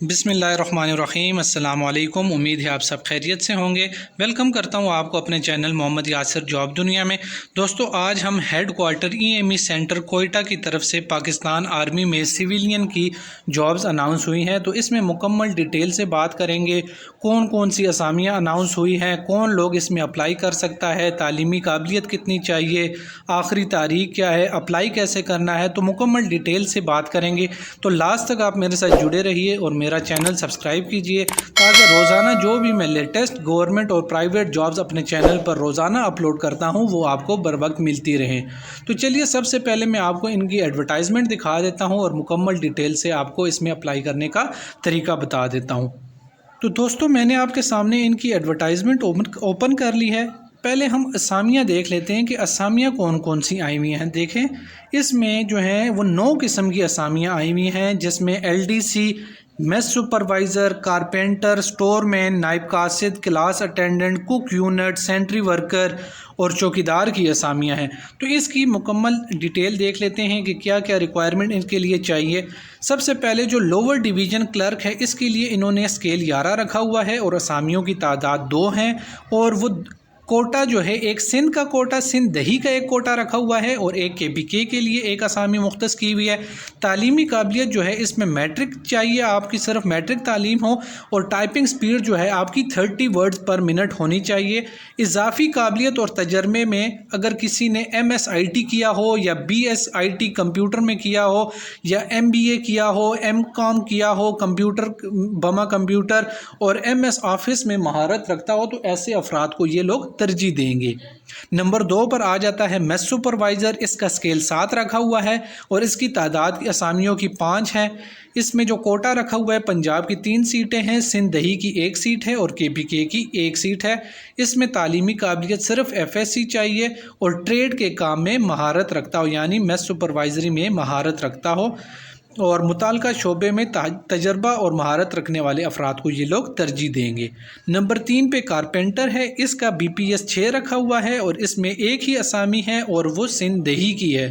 बिस्मिल्लाहिर्रहमानिर्रहीम। अस्सलाम वालेकुम। उम्मीद है आप सब खैरियत से होंगे। वेलकम करता हूं आपको अपने चैनल मोहम्मद यासिर जॉब दुनिया में। दोस्तों, आज हम head quarter EME centre Quetta की तरफ से पाकिस्तान आर्मी में सिविलियन की जॉब्स अनाउंस हुई हैं, तो इसमें मुकम्मल डिटेल से बात करेंगे। कौन कौन सी असामियाँ अनाउंस हुई हैं, कौन लोग इसमें अप्लाई कर सकता है, तालीमी काबिलियत कितनी चाहिए, आखिरी तारीख क्या है, अप्लाई कैसे करना है, तो मुकम्मल डिटेल से बात करेंगे। तो लास्ट तक आप मेरे साथ जुड़े रहिए और मेरा चैनल सब्सक्राइब कीजिए ताकि रोज़ाना जो भी मैं लेटेस्ट गवर्नमेंट और प्राइवेट जॉब्स अपने चैनल पर रोज़ाना अपलोड करता हूं वो आपको बर वक्त मिलती रहें। तो चलिए, सबसे पहले मैं आपको इनकी एडवर्टाइजमेंट दिखा देता हूं और मुकम्मल डिटेल से आपको इसमें अप्लाई करने का तरीका बता देता हूं। तो दोस्तों, मैंने आपके सामने इनकी एडवर्टाइजमेंट ओपन कर ली है। पहले हम असामियाँ देख लेते हैं कि असामियाँ कौन कौन सी आई हुई हैं। देखें, इसमें जो है वो 9 किस्म की असामियाँ आई हुई हैं, जिसमें LDC, mess supervisor, carpenter, storeman, नाइब कासिद, class attendant, cook unit, sentry worker और चौकीदार की असामियाँ हैं। तो इसकी मुकम्मल डिटेल देख लेते हैं कि क्या क्या रिक्वायरमेंट इनके लिए चाहिए। सबसे पहले जो लोअर डिवीज़न क्लर्क है, इसके लिए इन्होंने स्केल 11 रखा हुआ है और असामियों की तादाद 2 हैं। और वो कोटा जो है, एक सिंध का कोटा, सिंध दही का एक कोटा रखा हुआ है और एक KPK के लिए एक असामी मुख्तस की हुई है। तालीमी काबिलियत जो है, इसमें मैट्रिक चाहिए, आपकी सिर्फ मैट्रिक तालीम हो और टाइपिंग स्पीड जो है आपकी 30 वर्ड्स पर मिनट होनी चाहिए। इजाफी काबिलियत और तजर्बे में अगर किसी ने MSIT किया हो या BSIT कंप्यूटर में किया हो या MBA किया हो, MCOM किया हो बमा कंप्यूटर और MS ऑफिस में महारत रखता हो, तो ऐसे अफराद को ये लोग तरजीह देंगे। नंबर 2 पर आ जाता है मेस सुपरवाइज़र। इसका स्केल 7 रखा हुआ है और इसकी तादाद असामियों की 5 है। इसमें जो कोटा रखा हुआ है, पंजाब की 3 सीटें हैं, सिंध दही की 1 सीट है और KPK की 1 सीट है। इसमें तालीमी काबिलियत सिर्फ FSC चाहिए और ट्रेड के काम में महारत रखता हो, यानी मेस सुपरवाइज़री में महारत रखता हो और मुताल्लिका शोबे में तजर्बा और महारत रखने वाले अफराद को ये लोग तरजीह देंगे। नंबर 3 पे कारपेंटर है। इसका BPS 6 रखा हुआ है और इसमें एक ही असामी है और वो सिंध दही की है।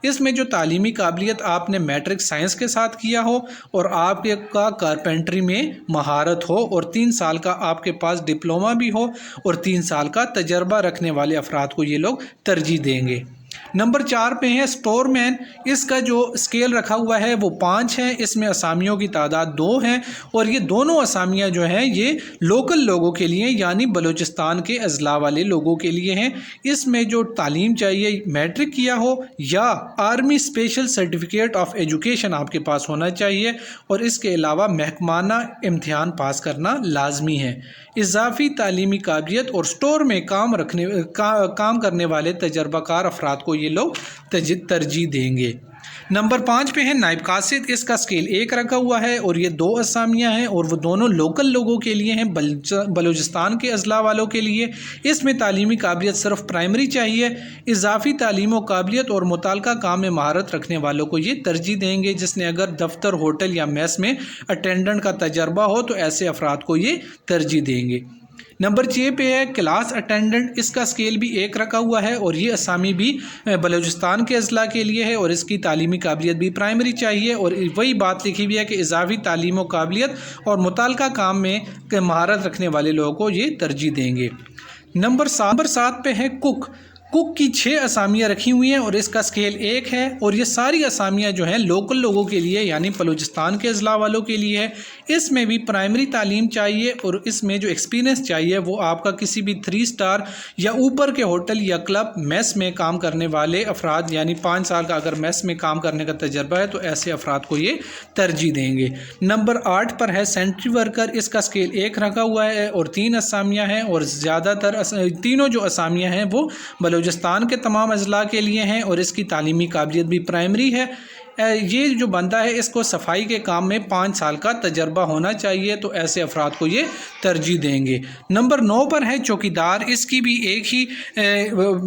इसमें जो तालीमी काबिलियत आपने मैट्रिक साइंस के साथ किया हो और आपके का कारपेंट्री में महारत हो और 3 साल का आपके पास डिप्लोमा भी हो और 3 साल का तजर्बा रखने वाले अफराद को ये लोग तरजीह देंगे। नंबर 4 पे है स्टोरमैन। इसका जो स्केल रखा हुआ है वो 5 है। इसमें असामियों की तादाद 2 हैं और ये दोनों असामियाँ जो हैं ये लोकल लोगों के लिए, यानी बलूचिस्तान के अजला वाले लोगों के लिए हैं। इसमें जो तालीम चाहिए, मैट्रिक किया हो या army special certificate of education आपके पास होना चाहिए और इसके अलावा महकमाना इम्तिहान पास करना लाजमी है। इजाफी तालीमी काबिलियत और स्टोर में काम करने वाले तजर्बाकार अफराद को ये लोग तरजीह देंगे। नंबर 5 पे है नाइब कासिद। इसका स्केल 1 रखा हुआ है और ये 2 असामियाँ हैं और वो दोनों लोकल लोगों के लिए हैं, बलूचिस्तान के अजला वालों के लिए। इसमें तालीमी काबिलियत सिर्फ प्राइमरी चाहिए। इजाफी तालीम व काबिलियत और मुताल्लिका काम में महारत रखने वालों को ये तरजीह देंगे। जिसने अगर दफ्तर, होटल या मेस में अटेंडेंट का तजर्बा हो तो ऐसे अफराद को ये तरजीह देंगे। नंबर 6 पे है क्लास अटेंडेंट। इसका स्केल भी 1 रखा हुआ है और ये असामी भी बलूचिस्तान के अजला के लिए है और इसकी तालीमी काबिलियत भी प्राइमरी चाहिए और वही बात लिखी हुई है कि इजाफी तालीम व काबिलियत और मुताल्लिका काम में महारत रखने वाले लोगों को ये तरजीह देंगे। नंबर 7 पे है कुक की 6 असामियाँ रखी हुई हैं और इसका स्केल 1 है और ये सारी असामियाँ जो हैं लोकल लोगों के लिए, यानी बलूचिस्तान के अजला वालों के लिए है। इसमें भी प्राइमरी तालीम चाहिए और इसमें जो एक्सपीरियंस चाहिए वो आपका किसी भी 3 स्टार या ऊपर के होटल या क्लब, मेस में काम करने वाले अफराद, यानी 5 साल का अगर मेस में काम करने का तजर्बा है तो ऐसे अफराद को ये तरजीह देंगे। नंबर 8 पर है सेंट्री वर्कर। इसका स्केल 1 रखा हुआ है और 3 असामियाँ हैं और ज़्यादातर तीनों जो असामियाँ हैं वो बलूचिस्तान के तमाम अजला के लिए हैं और इसकी तालीमी काबिलियत भी प्राइमरी है। ये जो बंदा है इसको सफाई के काम में 5 साल का तजर्बा होना चाहिए, तो ऐसे अफराद को ये तरजीह देंगे। नंबर 9 पर है चौकीदार। इसकी भी एक ही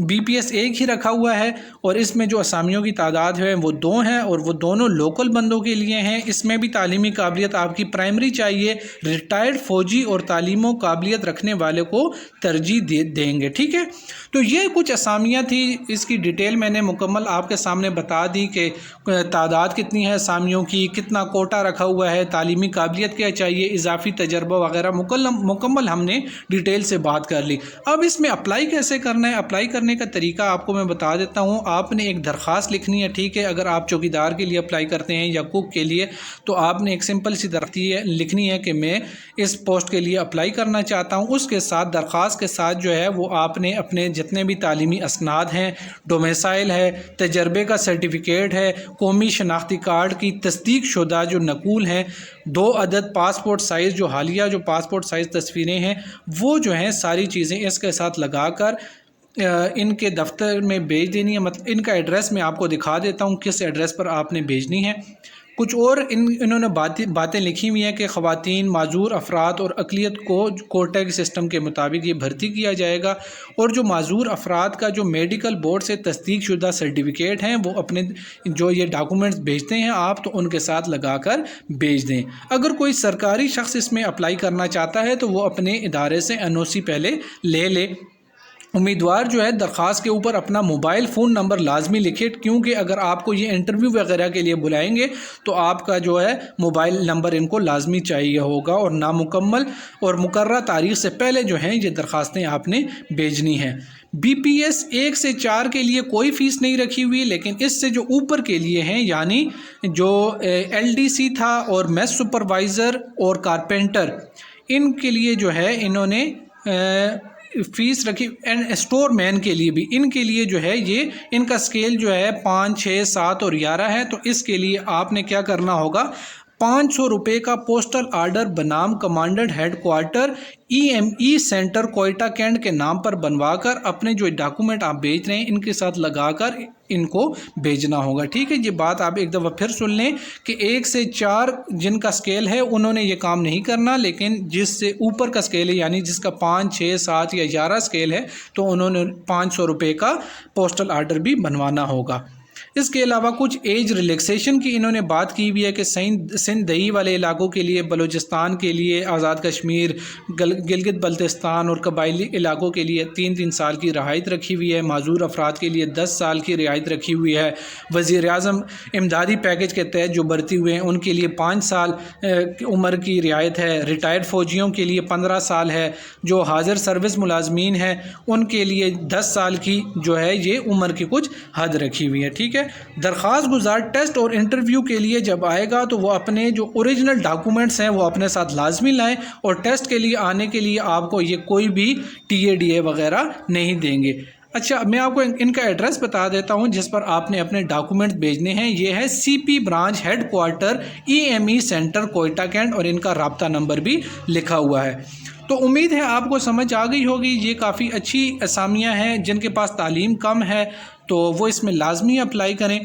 BPS 1 ही रखा हुआ है और इसमें जो असामियों की तादाद है वो 2 हैं और वो दोनों लोकल बंदों के लिए हैं। इसमें भी तालीमी काबिलियत आपकी प्राइमरी चाहिए। रिटायर्ड फ़ौजी और तालीम काबिलियत रखने वाले को तरजीह देंगे। ठीक है, तो ये कुछ असामियाँ थी। इसकी डिटेल मैंने मुकम्मल आपके सामने बता दी कि तादाद कितनी है असामियों की, कितना कोटा रखा हुआ है, तालीमी काबिलियत क्या चाहिए, इजाफी तजर्बा वगैरह मुकम्मल हमने डिटेल से बात कर ली। अब इसमें अप्लाई कैसे करना है, अप्लाई करने का तरीका आपको मैं बता देता हूँ। आपने एक दरख्वास्त लिखनी है, ठीक है। अगर आप चौकीदार के लिए अप्लाई करते हैं या कुक के लिए, तो आपने एक सिंपल सी दरख्वास्त लिखनी है कि मैं इस पोस्ट के लिए अप्लाई करना चाहता हूँ। उसके साथ दरख्वास्त के साथ जो है वो आपने अपने जितने भी तालीमी असनाद हैं, डोमिसाइल है, तजर्बे का सर्टिफिकेट है, कौमी शनाख्ती कार्ड की तस्दीक शुदा जो नकूल हैं, 2 अदद पासपोर्ट साइज़ जो हालिया जो पासपोर्ट साइज़ तस्वीरें हैं, वो जो हैं सारी चीज़ें इसके साथ लगाकर इनके दफ्तर में भेज देनी है। मतलब इनका एड्रेस मैं आपको दिखा देता हूँ किस एड्रेस पर आपने भेजनी है। कुछ और इन्होंने बातें लिखी हुई हैं कि ख़वातीन, माजूर अफराद और अक़लियत को कोटा के सिस्टम के मुताबिक ये भर्ती किया जाएगा, और जो माजूर अफराद का जो मेडिकल बोर्ड से तस्दीक शुदा सर्टिफिकेट हैं वो अपने जो ये डॉक्यूमेंट्स भेजते हैं आप, तो उनके साथ लगा कर भेज दें। अगर कोई सरकारी शख्स इसमें अप्लाई करना चाहता है तो वो अपने इदारे से NOC पहले ले ले। उम्मीदवार जो है दरख्वास्त के ऊपर अपना मोबाइल फ़ोन नंबर लाजमी लिखे, क्योंकि अगर आपको ये इंटरव्यू वगैरह के लिए बुलाएंगे तो आपका जो है मोबाइल नंबर इनको लाजमी चाहिए होगा, और नामुकम्मल और मुकर्रर तारीख़ से पहले जो हैं ये दरख्वास्तें आपने भेजनी हैं। BPS 1 से 4 के लिए कोई फ़ीस नहीं रखी हुई, लेकिन इससे जो ऊपर के लिए हैं, यानी जो LDC था और मेस सुपरवाइज़र और कारपेंटर, इनके लिए जो है इन्होंने फ़ीस रखी। एंड स्टोर मैन के लिए भी, इनके लिए जो है ये इनका स्केल जो है 5, 6, 7 और 11 है। तो इसके लिए आपने क्या करना होगा, 500 रुपये का पोस्टल आर्डर बनाम commandant head quarter EME centre Quetta cantt के नाम पर बनवाकर अपने जो डॉक्यूमेंट आप भेज रहे हैं इनके साथ लगाकर इनको भेजना होगा, ठीक है। ये बात आप एक दफ़ा फिर सुन लें कि 1 से 4 जिनका स्केल है उन्होंने ये काम नहीं करना, लेकिन जिससे ऊपर का स्केल है, यानी जिसका 5, 6, 7 या 11 स्केल है, तो उन्होंने 500 रुपये का पोस्टल आर्डर भी बनवाना होगा। इसके अलावा कुछ एज रिलैक्सेशन की इन्होंने बात की हुई है कि सिंध दही वाले इलाकों के लिए, बलूचिस्तान के लिए, आज़ाद कश्मीर, गिलगित बल्तिस्तान और कबायली इलाकों के लिए 3-3 साल की रियायत रखी हुई है। माजूर अफराद के लिए 10 साल की रियायत रखी हुई है। वज़ीर-ए-आज़म इमदादी पैकेज के तहत जो भर्ती हुए हैं उनके लिए 5 साल उम्र की रियायत है। रिटायर्ड फ़ौजियों के लिए 15 साल है। जो हाज़िर सर्विस मुलाजमीन हैं उनके लिए 10 साल की जो है ये उम्र की कुछ हद रखी हुई है, ठीक है। दरख्वास्त गुजार टेस्ट और इंटरव्यू के लिए जब आएगा तो वो अपने जो ओरिजिनल डॉक्यूमेंट्स हैं वो अपने साथ लाजमी लाएं, और टेस्ट के लिए आने के लिए आपको ये कोई भी TADA वगैरह नहीं देंगे। अच्छा, मैं आपको इनका एड्रेस बता देता हूं जिस पर आपने अपने डॉक्यूमेंट्स भेजने हैं। ये है CP branch head quarter EME centre Quetta cantt, और इनका राब्ता नंबर भी लिखा हुआ है। तो उम्मीद है आपको समझ आ गई होगी। ये काफ़ी अच्छी असामियाँ हैं, जिनके पास तालीम कम है तो वो इसमें लाजमी अप्लाई करें।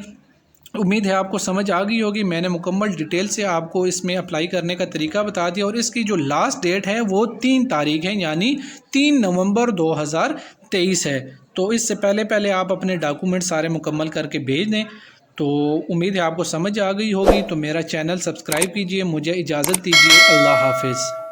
उम्मीद है आपको समझ आ गई होगी। मैंने मुकम्मल डिटेल से आपको इसमें अप्लाई करने का तरीका बता दिया, और इसकी जो लास्ट डेट है वो 3 तारीख है, यानी 3 नवंबर 2023 है। तो इससे पहले आप अपने डॉक्यूमेंट सारे मुकम्मल करके भेज दें। तो उम्मीद है आपको समझ आ गई होगी। तो मेरा चैनल सब्सक्राइब कीजिए। मुझे इजाज़त दीजिए। अल्लाह हाफिज़।